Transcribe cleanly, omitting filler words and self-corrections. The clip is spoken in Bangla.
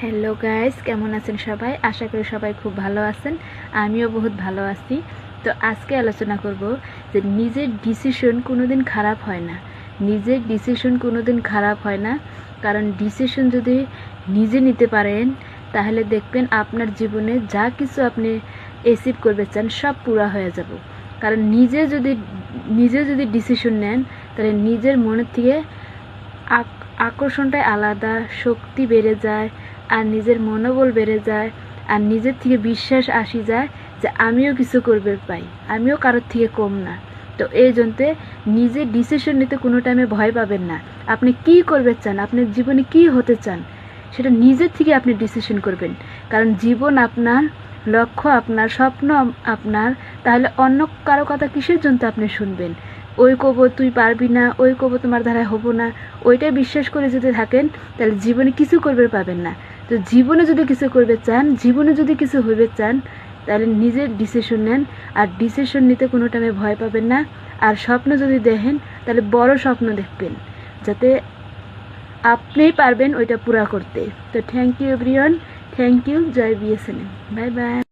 হ্যালো গাইস, কেমন আছেন সবাই? আশা করি সবাই খুব ভালো আছেন। আমিও বহুত ভালো আছি। তো আজকে আলোচনা করব যে নিজের ডিসিশন কোনোদিন খারাপ হয় না। নিজের ডিসিশন কোনোদিন খারাপ হয় না, কারণ ডিসিশন যদি নিজে নিতে পারেন তাহলে দেখবেন আপনার জীবনে যা কিছু আপনি অ্যাচিভ করতে চান সব পুরা হয়ে যাব। কারণ নিজে যদি ডিসিশন নেন তাহলে নিজের মনের থেকে আকর্ষণটাই আলাদা, শক্তি বেড়ে যায়, আর নিজের মনোবল বেড়ে যায়, আর নিজের থেকে বিশ্বাস আসি যায় যে আমিও কিছু করবে পাই, আমিও কারোর থেকে কম না। তো এই জন্যে নিজে ডিসিশন নিতে কোনো টাইমে ভয় পাবেন না। আপনি কি করবে চান, আপনার জীবনে কি হতে চান, সেটা নিজের থেকে আপনি ডিসিশন করবেন। কারণ জীবন আপনার, লক্ষ্য আপনার, স্বপ্ন আপনার। তাহলে অন্য কারো কথা কিসের জন্য আপনি শুনবেন? ওই কব তুই পারবি না, ওই কব তোমার দ্বারা হবো না, ওইটাই বিশ্বাস করে যদি থাকেন তাহলে জীবনে কিছু করবে পাবেন না। তো জীবনে যদি কিছু করবে চান, জীবনে যদি কিছু হইবে চান, তাহলে নিজের ডিসিশন নেন। আর ডিসিশন নিতে কোনো টাইমে ভয় পাবেন না। আর স্বপ্ন যদি দেখেন তাহলে বড় স্বপ্ন দেখবেন, যাতে আপনিই পারবেন ওইটা পুরা করতে। তো thank you everyone, thank you. জয় বিএসএনএম, বাই বাই।